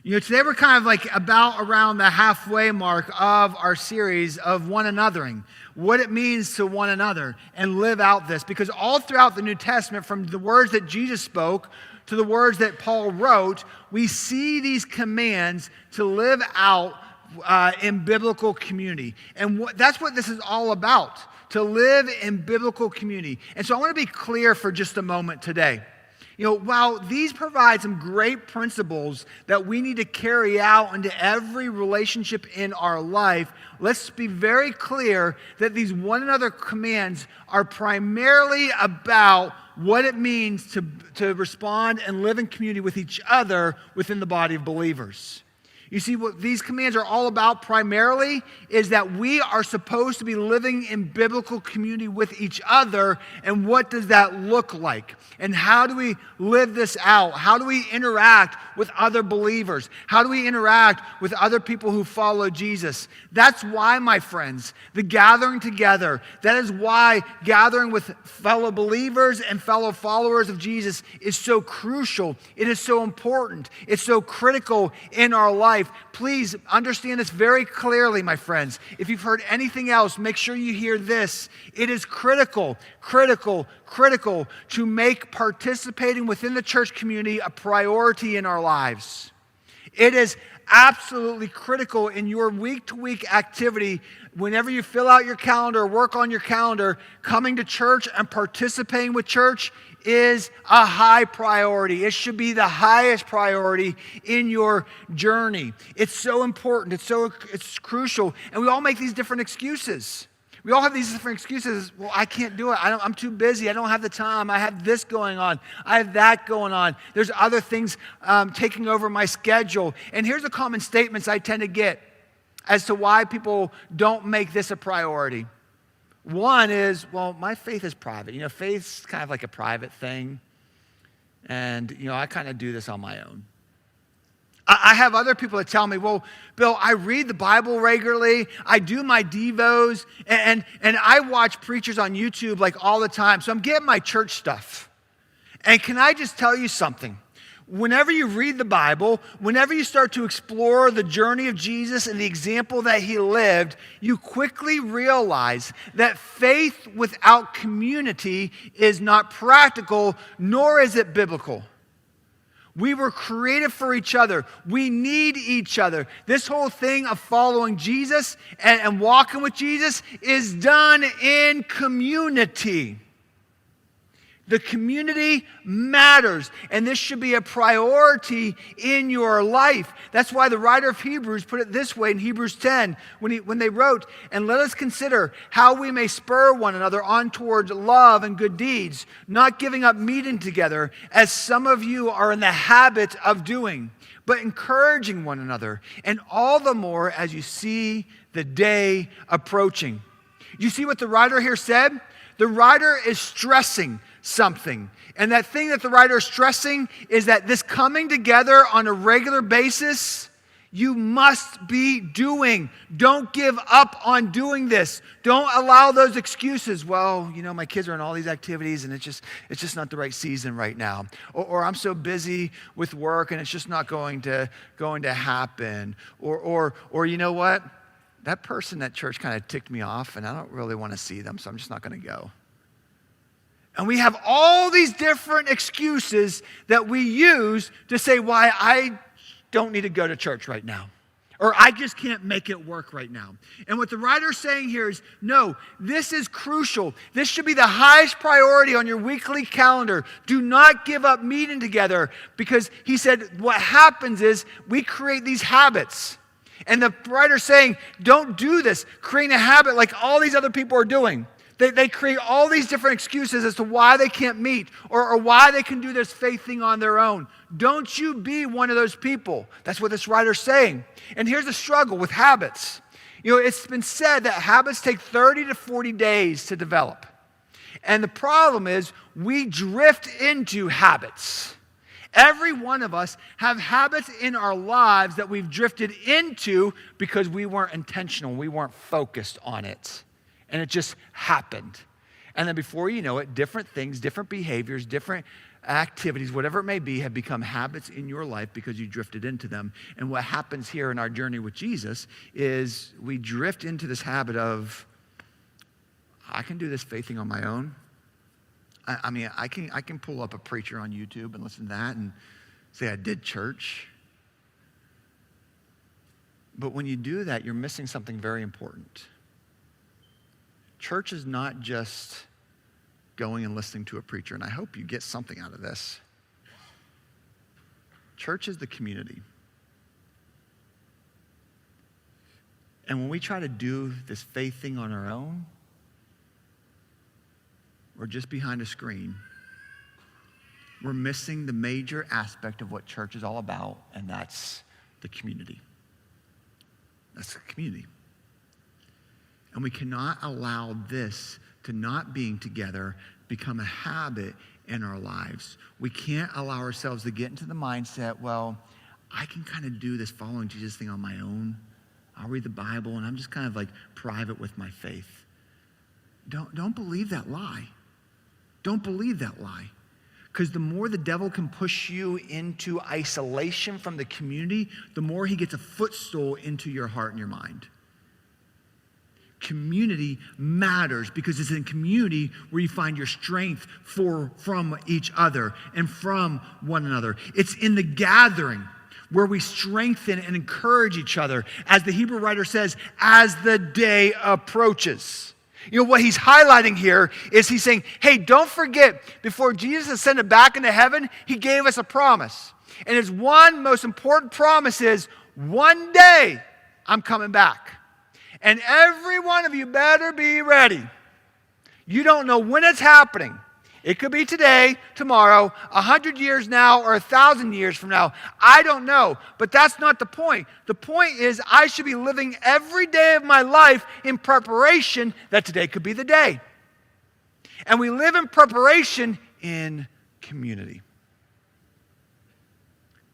Today we're kind of like about around the halfway mark of our series of one anothering, what it means to one another, and live out this. Because all throughout the New Testament, from the words that Jesus spoke to the words that Paul wrote, we see these commands to live out in biblical community. And that's what this is all about, to live in biblical community. And so I want to be clear for just a moment today. While these provide some great principles that we need to carry out into every relationship in our life, let's be very clear that these one another commands are primarily about what it means to respond and live in community with each other within the body of believers. You see, what these commands are all about primarily is that we are supposed to be living in biblical community with each other. And what does that look like? And how do we live this out? How do we interact with other believers? How do we interact with other people who follow Jesus? That's why, my friends, the gathering together, that is why gathering with fellow believers and fellow followers of Jesus is so crucial. It is so important. It's so critical in our life. Please understand this very clearly, my friends. If you've heard anything else, make sure you hear this. It is critical to make participating within the church community a priority in our lives. It is absolutely critical in your week-to-week activity. Whenever you fill out your calendar, work on your calendar, coming to church and participating with church is a high priority. It should be the highest priority in your journey. It's so important. It's crucial. And we all make these different excuses. We all have these different excuses. Well, I can't do it. I'm too busy. I don't have the time. I have this going on. I have that going on. There's other things taking over my schedule. And here's the common statements I tend to get as to why people don't make this a priority. One is, well, my faith is private. Faith's kind of like a private thing. And, I kind of do this on my own. I have other people that tell me, well, Bill, I read the Bible regularly. I do my devos. And I watch preachers on YouTube like all the time. So I'm getting my church stuff. And can I just tell you something? Whenever you read the Bible, whenever you start to explore the journey of Jesus and the example that he lived, you quickly realize that faith without community is not practical, nor is it biblical. We were created for each other. We need each other. This whole thing of following Jesus and walking with Jesus is done in community. The community matters, and this should be a priority in your life. That's why the writer of Hebrews put it this way in Hebrews 10, when they wrote, "And let us consider how we may spur one another on towards love and good deeds, not giving up meeting together, as some of you are in the habit of doing, but encouraging one another, and all the more as you see the day approaching." You see what the writer here said? The writer is stressing something. And that thing that the writer is stressing is that this coming together on a regular basis, you must be doing. Don't give up on doing this. Don't allow those excuses. Well, my kids are in all these activities and it's just not the right season right now. Or I'm so busy with work and it's just not going to happen. Or you know what? That person at church kind of ticked me off and I don't really want to see them, so I'm just not going to go. And we have all these different excuses that we use to say why I don't need to go to church right now. Or I just can't make it work right now. And what the writer's saying here is, no, this is crucial. This should be the highest priority on your weekly calendar. Do not give up meeting together, because he said what happens is we create these habits. And the writer's saying, don't do this. Create a habit like all these other people are doing. They create all these different excuses as to why they can't meet or why they can do this faith thing on their own. Don't you be one of those people. That's what this writer's saying. And here's the struggle with habits. It's been said that habits take 30 to 40 days to develop. And the problem is we drift into habits. Every one of us have habits in our lives that we've drifted into because we weren't intentional. We weren't focused on it. And it just happened. And then before you know it, different things, different behaviors, different activities, whatever it may be, have become habits in your life because you drifted into them. And what happens here in our journey with Jesus is we drift into this habit of, I can do this faith thing on my own. I mean, I can pull up a preacher on YouTube and listen to that and say I did church. But when you do that, you're missing something very important. Church is not just going and listening to a preacher, and I hope you get something out of this. Church is the community. And when we try to do this faith thing on our own, we're just behind a screen. We're missing the major aspect of what church is all about, and that's the community. That's the community. And we cannot allow this to not being together become a habit in our lives. We can't allow ourselves to get into the mindset, well, I can kind of do this following Jesus thing on my own. I'll read the Bible and I'm just kind of like private with my faith. Don't believe that lie. Don't believe that lie. Because the more the devil can push you into isolation from the community, the more he gets a footstool into your heart and your mind. Community matters because it's in community where you find your strength from each other and from one another. It's in the gathering where we strengthen and encourage each other, as the Hebrew writer says, as the day approaches. You know, what he's highlighting here is he's saying, hey, don't forget, before Jesus ascended back into heaven, he gave us a promise. And his one most important promise is, one day I'm coming back. And every one of you better be ready. You don't know when it's happening. It could be today, tomorrow, 100 years now, or 1,000 years from now. I don't know. But that's not the point. The point is I should be living every day of my life in preparation that today could be the day. And we live in preparation in community.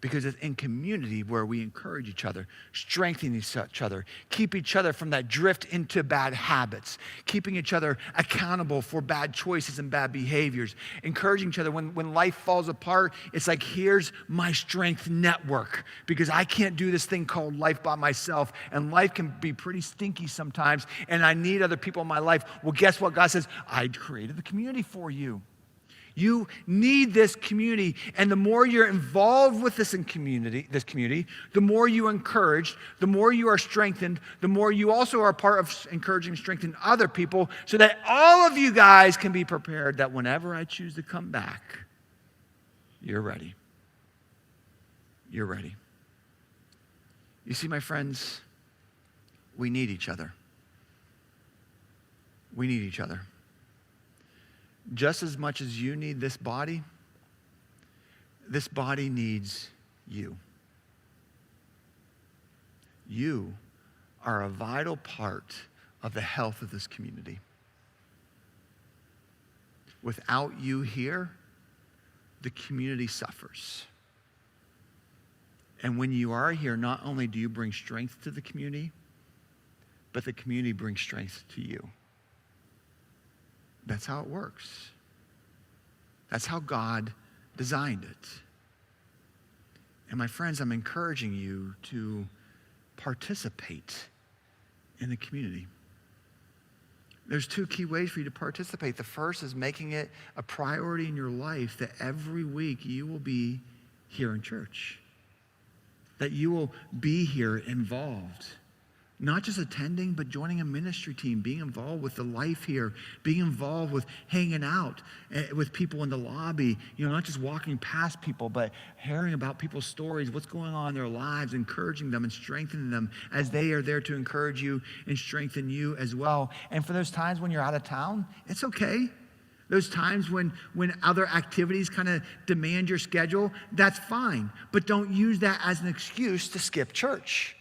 Because it's in community where we encourage each other, strengthen each other, keep each other from that drift into bad habits, keeping each other accountable for bad choices and bad behaviors, encouraging each other when life falls apart. It's like, here's my strength network, because I can't do this thing called life by myself, and life can be pretty stinky sometimes, and I need other people in my life. Well, guess what? God says, I created the community for you. You need this community, and the more you're involved with this community, the more you are encouraged, the more you are strengthened, the more you also are part of encouraging and strengthening other people, so that all of you guys can be prepared that whenever I choose to come back, you're ready. You're ready. You see, my friends, we need each other. We need each other. Just as much as you need this body needs you. You are a vital part of the health of this community. Without you here, the community suffers. And when you are here, not only do you bring strength to the community, but the community brings strength to you. That's how it works. That's how God designed it. And my friends, I'm encouraging you to participate in the community. There's two key ways for you to participate. The first is making it a priority in your life that every week you will be here in church. That you will be here involved. Not just attending, but joining a ministry team, being involved with the life here, being involved with hanging out with people in the lobby, not just walking past people, but hearing about people's stories, what's going on in their lives, encouraging them and strengthening them as they are there to encourage you and strengthen you as well. And for those times when you're out of town, it's okay. Those times when other activities kind of demand your schedule, that's fine. But don't use that as an excuse to skip church.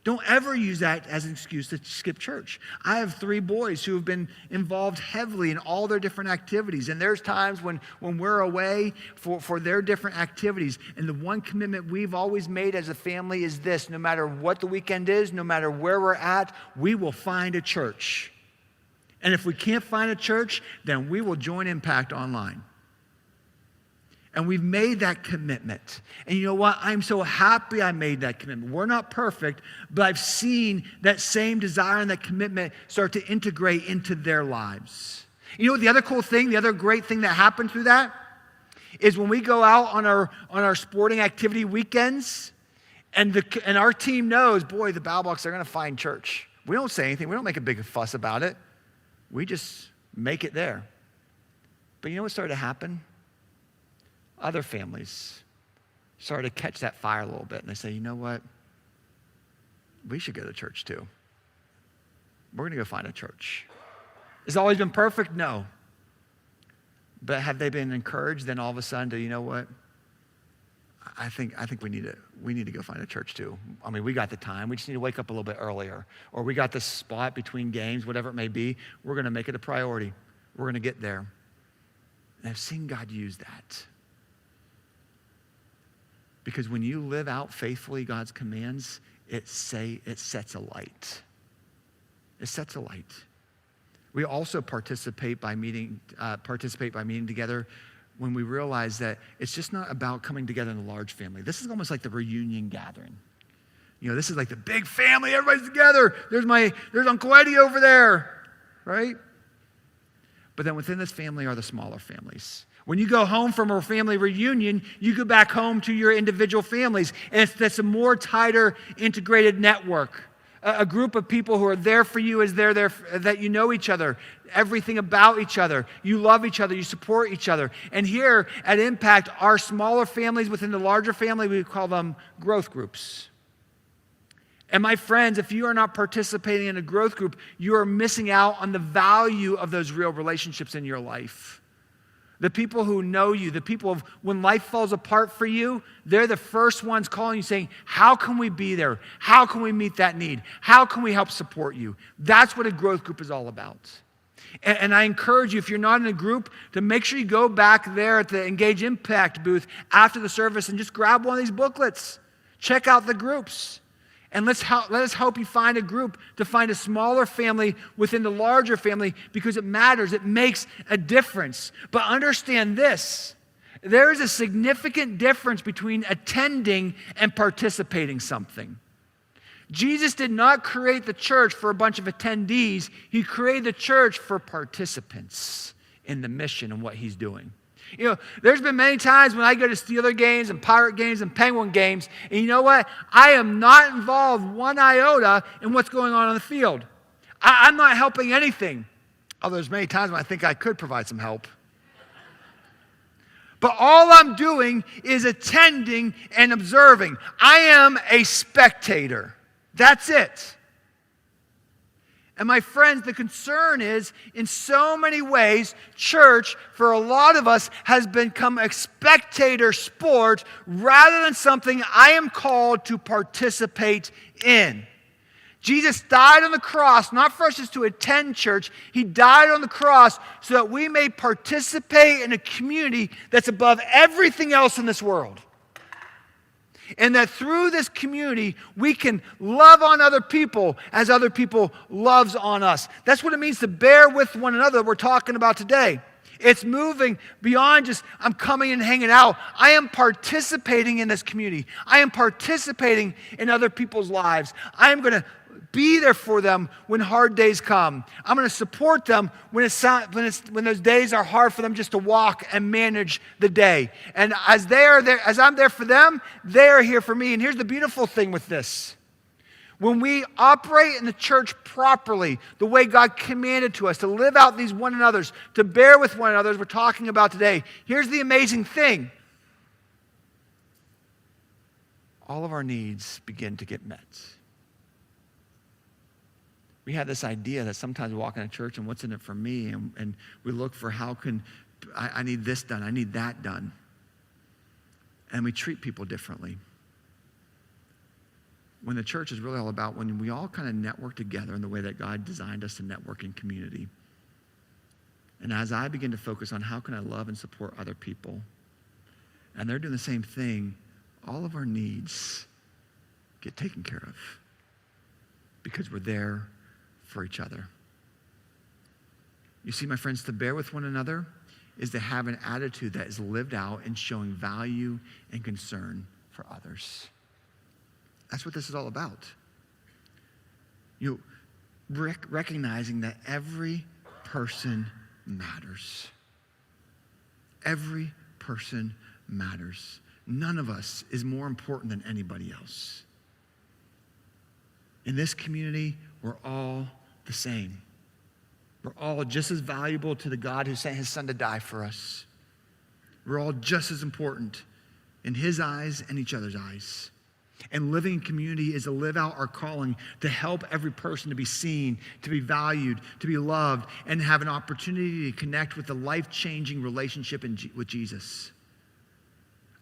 Don't ever use that as an excuse to skip church. I have 3 boys who have been involved heavily in all their different activities. And there's times when we're away for their different activities. And the one commitment we've always made as a family is this: no matter what the weekend is, no matter where we're at, we will find a church. And if we can't find a church, then we will join Impact online. And we've made that commitment. And you know what? I'm so happy I made that commitment. We're not perfect, but I've seen that same desire and that commitment start to integrate into their lives. You know what the other cool thing, the other great thing that happened through that is when we go out on our sporting activity weekends and our team knows, boy, the Battlebox, they're going to find church. We don't say anything. We don't make a big fuss about it. We just make it there. But you know what started to happen? Other families started to catch that fire a little bit, and they say, you know what? We should go to church too. We're going to go find a church. Has it always been perfect? No. But have they been encouraged then all of a sudden to, you know what? I think we need to go find a church too. I mean, we got the time. We just need to wake up a little bit earlier. Or we got this spot between games, whatever it may be. We're going to make it a priority. We're going to get there. And I've seen God use that. Because when you live out faithfully God's commands, it sets a light. It sets a light. We also participate by meeting together when we realize that it's just not about coming together in a large family. This is almost like the reunion gathering. You know, this is like the big family, everybody's together. There's Uncle Eddie over there, right? But then within this family are the smaller families. When you go home from a family reunion, you go back home to your individual families. And that's a more tighter, integrated network. A group of people who are there for you as they're there, that you know each other, everything about each other. You love each other, you support each other. And here at Impact, our smaller families within the larger family, we call them growth groups. And my friends, if you are not participating in a growth group, you are missing out on the value of those real relationships in your life. The people who know you, the people of when life falls apart for you, they're the first ones calling you saying, how can we be there? How can we meet that need? How can we help support you? That's what a growth group is all about. And I encourage you, if you're not in a group, to make sure you go back there at the Engage Impact booth after the service and just grab one of these booklets. Check out the groups. And let us help you find a group to find a smaller family within the larger family because it matters. It makes a difference. But understand this. There is a significant difference between attending and participating something. Jesus did not create the church for a bunch of attendees. He created the church for participants in the mission and what he's doing. You know, there's been many times when I go to Steeler games and Pirate games and Penguin games, and you know what? I am not involved one iota in what's going on the field. I'm not helping anything. Although there's many times when I think I could provide some help. But all I'm doing is attending and observing. I am a spectator. That's it. And my friends, the concern is, in so many ways, church, for a lot of us, has become a spectator sport rather than something I am called to participate in. Jesus died on the cross, not for us just to attend church. He died on the cross so that we may participate in a community that's above everything else in this world. And that through this community, we can love on other people as other people loves on us. That's what it means to bear with one another that we're talking about today. It's moving beyond just, I'm coming and hanging out. I am participating in this community. I am participating in other people's lives. I am going to be there for them when hard days come. I'm going to support them when those days are hard for them just to walk and manage the day. And as I'm there for them, they are here for me. And here's the beautiful thing with this. When we operate in the church properly, the way God commanded to us, to live out these one another's, to bear with one another, as we're talking about today, here's the amazing thing. All of our needs begin to get met. We have this idea that sometimes we walk in a church and what's in it for me? And we look for I need this done, I need that done. And we treat people differently. When the church is really all about when we all kind of network together in the way that God designed us to network in community. And as I begin to focus on how can I love and support other people, and they're doing the same thing, all of our needs get taken care of because we're there for each other. You see, my friends, to bear with one another is to have an attitude that is lived out in showing value and concern for others. That's what this is all about. Recognizing that every person matters. Every person matters. None of us is more important than anybody else. In this community, we're all the same. We're all just as valuable to the God who sent his son to die for us. We're all just as important in his eyes and each other's eyes. And living in community is to live out our calling to help every person to be seen, to be valued, to be loved, and have an opportunity to connect with the life-changing relationship with Jesus.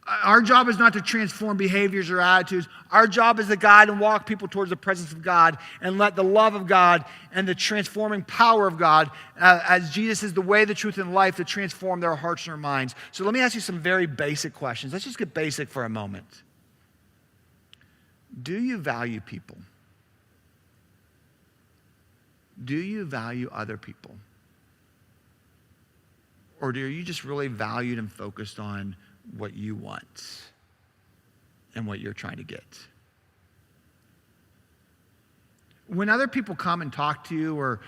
Our job is not to transform behaviors or attitudes. Our job is to guide and walk people towards the presence of God and let the love of God and the transforming power of God, as Jesus is the way, the truth, and life, to transform their hearts and their minds. So let me ask you some very basic questions. Let's just get basic for a moment. Do you value people? Do you value other people? Or are you just really valued and focused on what you want and what you're trying to get? When other people come and talk to you or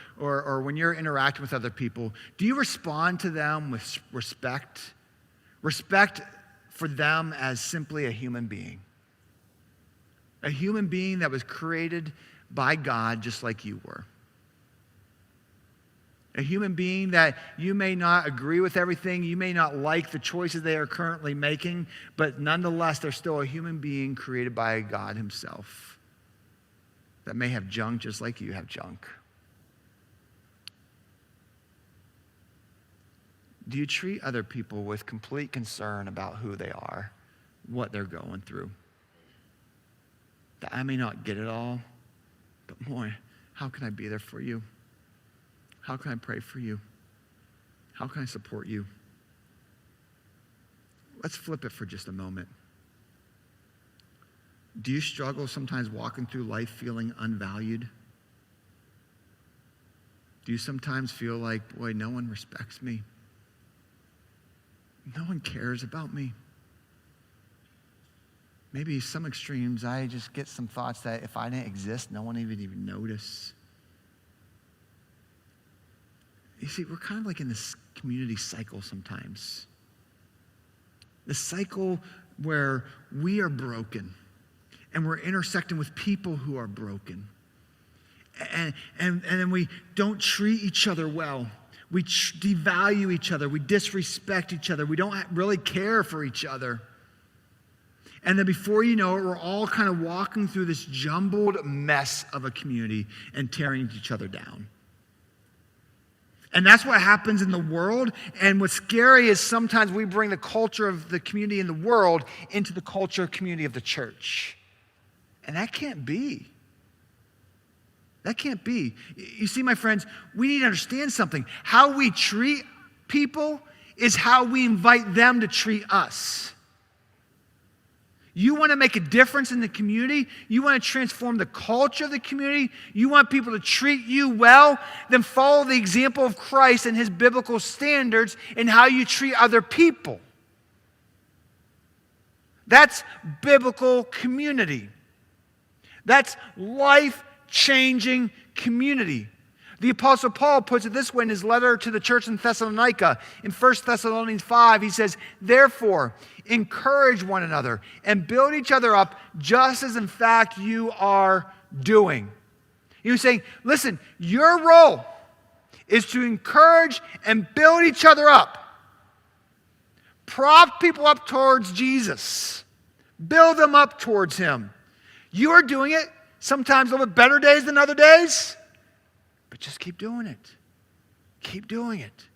when you're interacting with other people, do you respond to them with respect? Respect for them as simply a human being. A human being that was created by God just like you were. A human being that you may not agree with everything, you may not like the choices they are currently making, but nonetheless, they're still a human being created by God himself that may have junk just like you have junk. Do you treat other people with complete concern about who they are, what they're going through? That I may not get it all, but boy, how can I be there for you? How can I pray for you? How can I support you? Let's flip it for just a moment. Do you struggle sometimes walking through life feeling unvalued? Do you sometimes feel like, boy, no one respects me? No one cares about me? Maybe some extremes, I just get some thoughts that if I didn't exist, no one would even notice. You see, we're kind of like in this community cycle sometimes. The cycle where we are broken and we're intersecting with people who are broken. And then we don't treat each other well. We devalue each other. We disrespect each other. We don't really care for each other. And then before you know it, we're all kind of walking through this jumbled mess of a community and tearing each other down. And that's what happens in the world. And what's scary is sometimes we bring the culture of the community in the world into the culture community of the church. And that can't be. That can't be. You see, my friends, we need to understand something. How we treat people is how we invite them to treat us. You want to make a difference in the community? You want to transform the culture of the community? You want people to treat you well? Then follow the example of Christ and his biblical standards in how you treat other people. That's biblical community. That's life-changing community. The Apostle Paul puts it this way in his letter to the church in Thessalonica. In 1 Thessalonians 5, he says, "Therefore, encourage one another and build each other up just as in fact you are doing." He was saying, listen, your role is to encourage and build each other up. Prop people up towards Jesus. Build them up towards him. You are doing it, sometimes a little bit better days than other days. But just keep doing it. Keep doing it.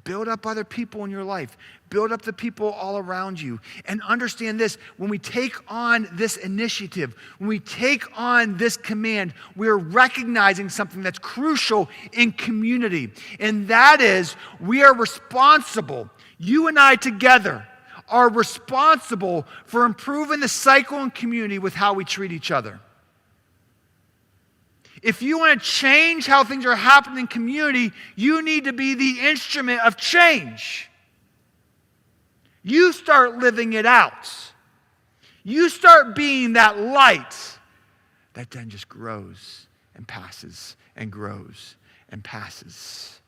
Build up other people in your life. Build up the people all around you. And understand this, when we take on this initiative, when we take on this command, we're recognizing something that's crucial in community. And that is, we are responsible, you and I together are responsible for improving the cycle in community with how we treat each other. If you want to change how things are happening in community, you need to be the instrument of change. You start living it out. You start being that light that then just grows and passes and grows and passes.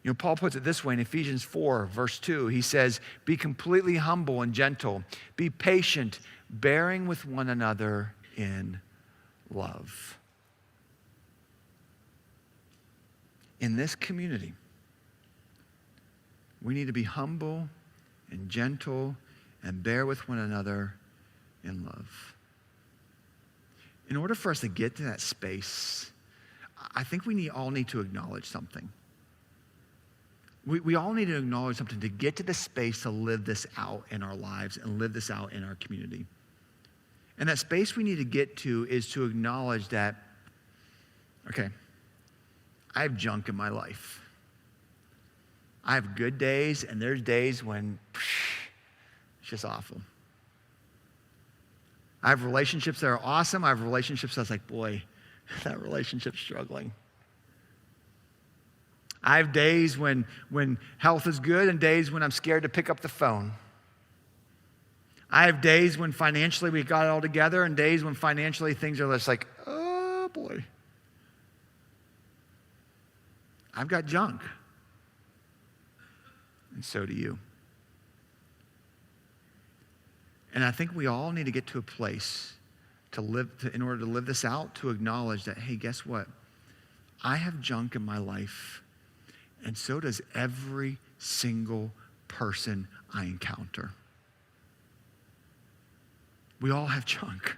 You know, Paul puts it this way in Ephesians 4, verse 2. He says, be completely humble and gentle. Be patient, bearing with one another in love. In this community, we need to be humble and gentle and bear with one another in love. In order for us to get to that space, I think we all need to acknowledge something. We all need to acknowledge something to get to the space to live this out in our lives and live this out in our community. And that space we need to get to is to acknowledge that, okay, I have junk in my life. I have good days, and there's days when it's just awful. I have relationships that are awesome. I have relationships that's like, boy, that relationship's struggling. I have days when health is good and days when I'm scared to pick up the phone. I have days when financially we got it all together and days when financially things are just like, oh boy. I've got junk. And so do you. And I think we all need to get to a place in order to live this out, to acknowledge that, hey, guess what? I have junk in my life. And so does every single person I encounter. We all have junk.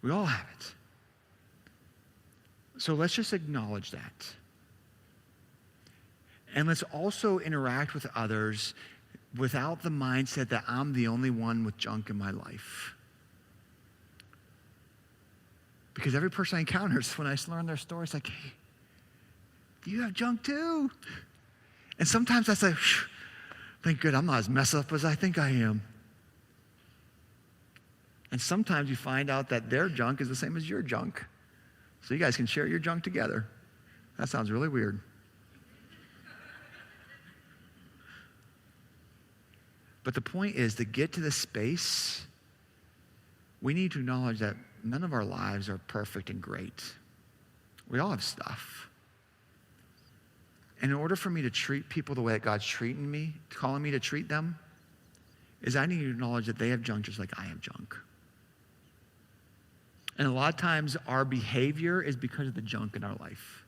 We all have it. So let's just acknowledge that. And let's also interact with others without the mindset that I'm the only one with junk in my life. Because every person I encounter, when I learn their story, it's like, hey, you have junk too. And sometimes I say, thank God I'm not as messed up as I think I am. And sometimes you find out that their junk is the same as your junk. So you guys can share your junk together. That sounds really weird. But the point is, to get to this space, we need to acknowledge that none of our lives are perfect and great. We all have stuff. And in order for me to treat people the way that God's treating me, calling me to treat them, is I need to acknowledge that they have junk just like I have junk. And a lot of times our behavior is because of the junk in our life.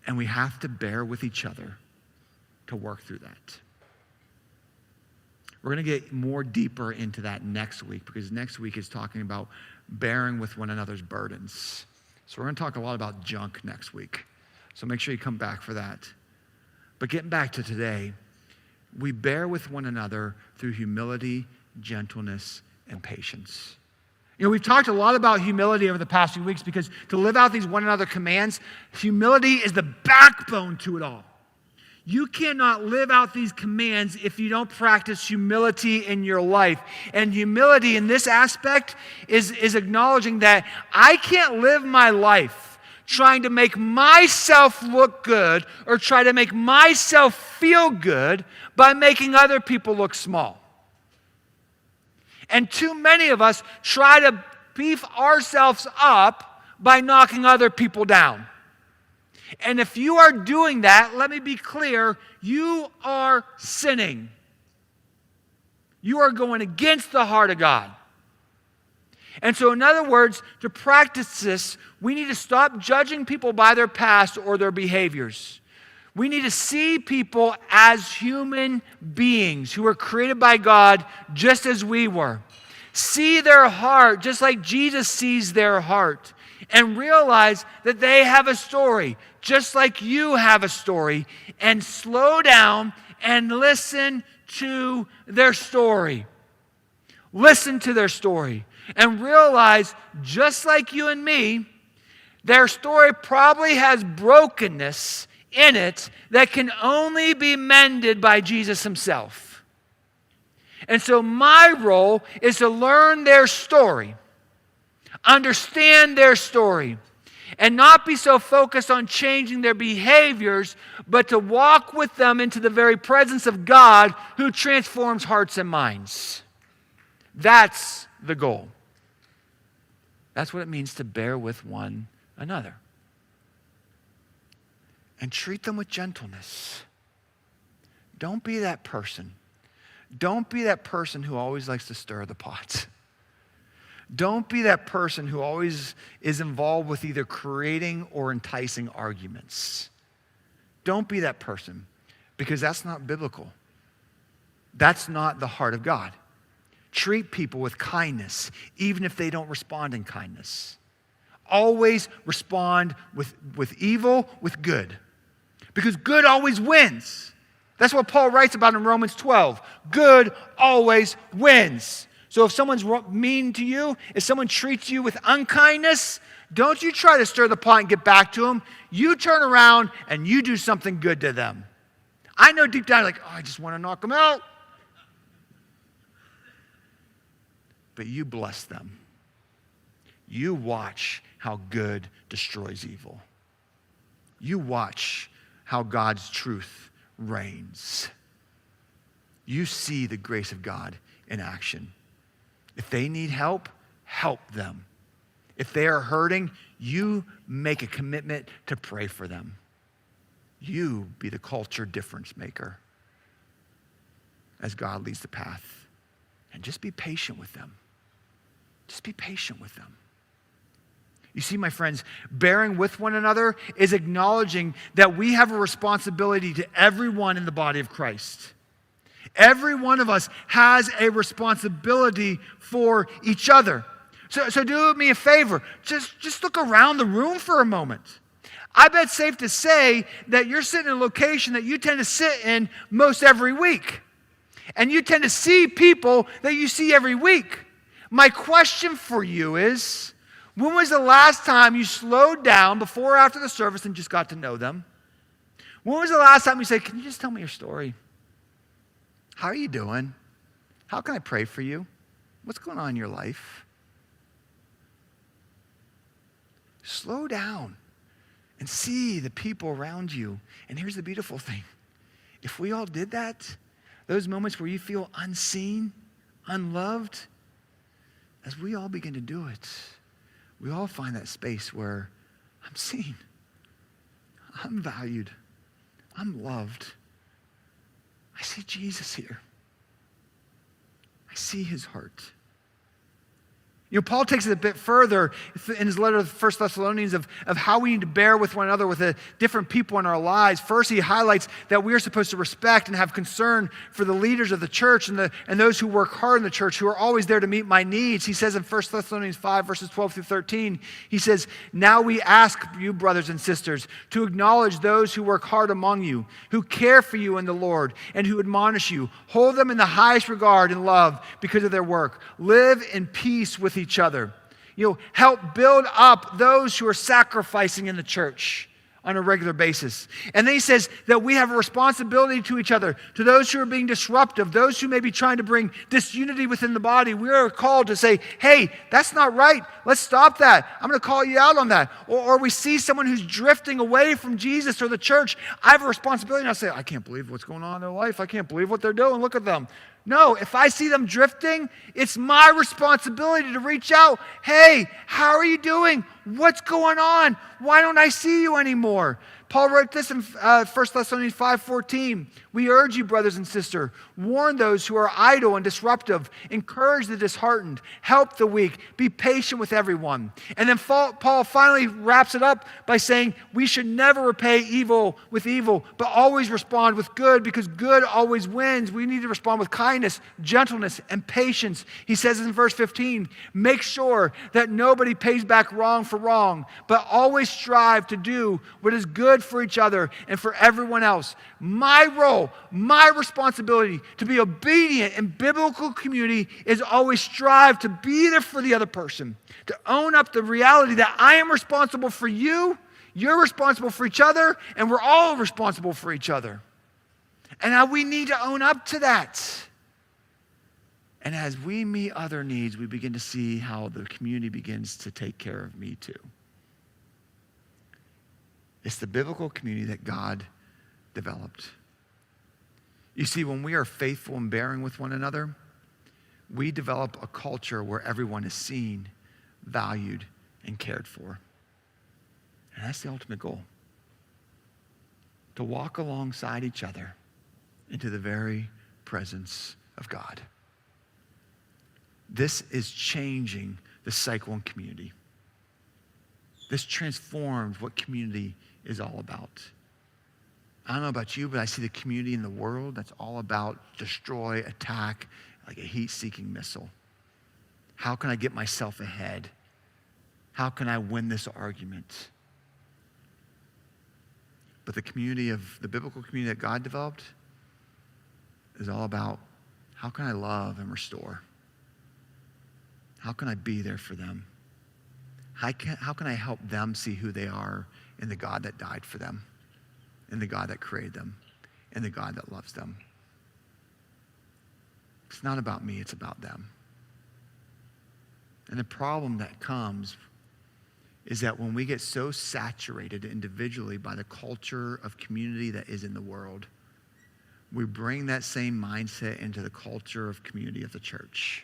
And we have to bear with each other to work through that. We're going to get more deeper into that next week, because next week is talking about bearing with one another's burdens. So we're going to talk a lot about junk next week. So make sure you come back for that. But getting back to today, we bear with one another through humility, gentleness, and patience. You know, we've talked a lot about humility over the past few weeks, because to live out these one another commands, humility is the backbone to it all. You cannot live out these commands if you don't practice humility in your life. And humility in this aspect is acknowledging that I can't live my life trying to make myself look good or try to make myself feel good by making other people look small. And too many of us try to beef ourselves up by knocking other people down. And if you are doing that, let me be clear, you are sinning. You are going against the heart of God. And so, in other words, to practice this, we need to stop judging people by their past or their behaviors. We need to see people as human beings who were created by God just as we were. See their heart just like Jesus sees their heart. And realize that they have a story, just like you have a story. And slow down and listen to their story. Listen to their story. And realize, just like you and me, their story probably has brokenness in it that can only be mended by Jesus himself. And so my role is to learn their story, understand their story, and not be so focused on changing their behaviors, but to walk with them into the very presence of God who transforms hearts and minds. That's the goal. That's what it means to bear with one another. And treat them with gentleness. Don't be that person. Don't be that person who always likes to stir the pot. Don't be that person who always is involved with either creating or enticing arguments. Don't be that person, because that's not biblical. That's not the heart of God. Treat people with kindness, even if they don't respond in kindness. Always respond with evil with good, because good always wins. That's what Paul writes about in Romans 12. Good always wins. So if someone's mean to you, if someone treats you with unkindness, don't you try to stir the pot and get back to them. You turn around and you do something good to them. I know deep down, like, I just want to knock them out. But you bless them. You watch how good destroys evil. You watch how God's truth reigns. You see the grace of God in action. If they need help, help them. If they are hurting, you make a commitment to pray for them. You be the culture difference maker as God leads the path. And just be patient with them. Just be patient with them. You see, my friends, bearing with one another is acknowledging that we have a responsibility to everyone in the body of Christ. Every one of us has a responsibility for each other. So do me a favor. Just look around the room for a moment. I bet it's safe to say that you're sitting in a location that you tend to sit in most every week. And you tend to see people that you see every week. My question for you is, when was the last time you slowed down before or after the service and just got to know them? When was the last time you said, can you just tell me your story? How are you doing? How can I pray for you? What's going on in your life? Slow down and see the people around you. And here's the beautiful thing. If we all did that, those moments where you feel unseen, unloved, as we all begin to do it, we all find that space where I'm seen, I'm valued, I'm loved. I see Jesus here. I see his heart. You know, Paul takes it a bit further in his letter to the 1 Thessalonians of how we need to bear with one another with the different people in our lives. First, he highlights that we are supposed to respect and have concern for the leaders of the church and those who work hard in the church, who are always there to meet my needs. He says in 1 Thessalonians 5, verses 12 through 13, he says, now we ask you, brothers and sisters, to acknowledge those who work hard among you, who care for you in the Lord, and who admonish you. Hold them in the highest regard and love because of their work. Live in peace with each other. You know, help build up those who are sacrificing in the church on a regular basis. And then he says that we have a responsibility to each other, to those who are being disruptive, those who may be trying to bring disunity within the body. We are called to say, hey, that's not right. Let's stop that. I'm going to call you out on that. Or we see someone who's drifting away from Jesus or the church. I have a responsibility. And I say, I can't believe what's going on in their life. I can't believe what they're doing. Look at them. No, if I see them drifting, it's my responsibility to reach out. Hey, how are you doing? What's going on? Why don't I see you anymore? Paul wrote this in 1 Thessalonians 5:14. We urge you, brothers and sisters, warn those who are idle and disruptive, encourage the disheartened, help the weak, be patient with everyone. And then Paul finally wraps it up by saying we should never repay evil with evil, but always respond with good, because good always wins. We need to respond with kindness, gentleness, and patience. He says in verse 15, make sure that nobody pays back wrong for wrong, but always strive to do what is good for each other and for everyone else. My role, my responsibility to be obedient in biblical community is always strive to be there for the other person, to own up the reality that I am responsible for you, you're responsible for each other, and we're all responsible for each other. And now we need to own up to that. And as we meet other needs, we begin to see how the community begins to take care of me too. It's the biblical community that God developed. You see, when we are faithful and bearing with one another, we develop a culture where everyone is seen, valued, and cared for. And that's the ultimate goal. To walk alongside each other into the very presence of God. This is changing the cycle in community. This transforms what community is all about. I don't know about you, but I see the community in the world that's all about destroy, attack, like a heat-seeking missile. How can I get myself ahead? How can I win this argument? But the community of the biblical community that God developed is all about how can I love and restore? How can I be there for them? How can I help them see who they are in the God that died for them, in the God that created them, in the God that loves them? It's not about me, it's about them. And the problem that comes is that when we get so saturated individually by the culture of community that is in the world, we bring that same mindset into the culture of community of the church.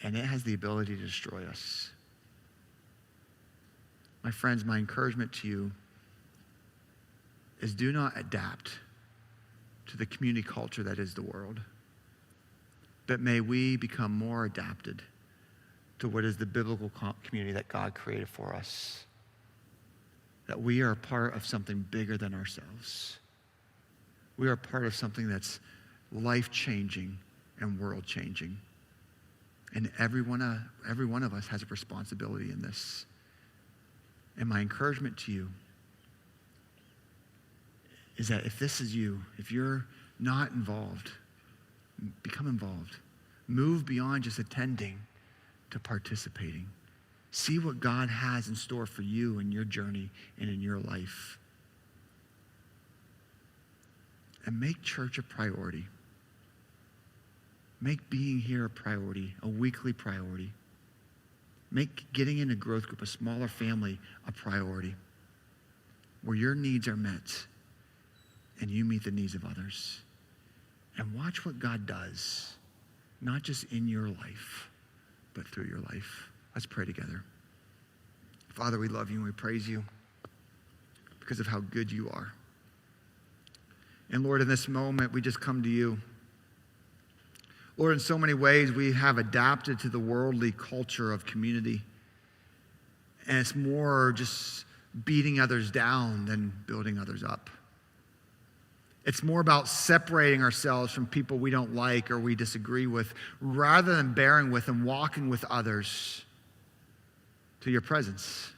And it has the ability to destroy us. My friends, my encouragement to you is do not adapt to the community culture that is the world, but may we become more adapted to what is the biblical community that God created for us, that we are a part of something bigger than ourselves. We are a part of something that's life-changing and world-changing. And every one of us has a responsibility in this. And my encouragement to you is that if this is you, if you're not involved, become involved. Move beyond just attending to participating. See what God has in store for you in your journey and in your life. And make church a priority. Make being here a priority, a weekly priority. Make getting in a growth group, a smaller family, a priority where your needs are met and you meet the needs of others. And watch what God does, not just in your life, but through your life. Let's pray together. Father, we love you and we praise you because of how good you are. And Lord, in this moment, we just come to you. Lord, in so many ways, we have adapted to the worldly culture of community. And it's more just beating others down than building others up. It's more about separating ourselves from people we don't like or we disagree with, rather than bearing with and walking with others to your presence.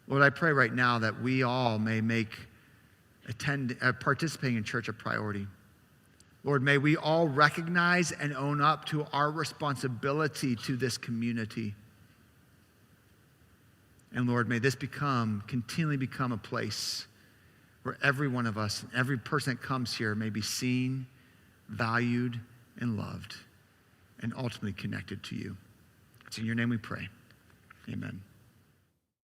Lord, I pray right now that we all may make participating in church a priority. Lord, may we all recognize and own up to our responsibility to this community. And Lord, may this continually become a place where every one of us, every person that comes here may be seen, valued, and loved, and ultimately connected to you. It's in your name we pray. Amen.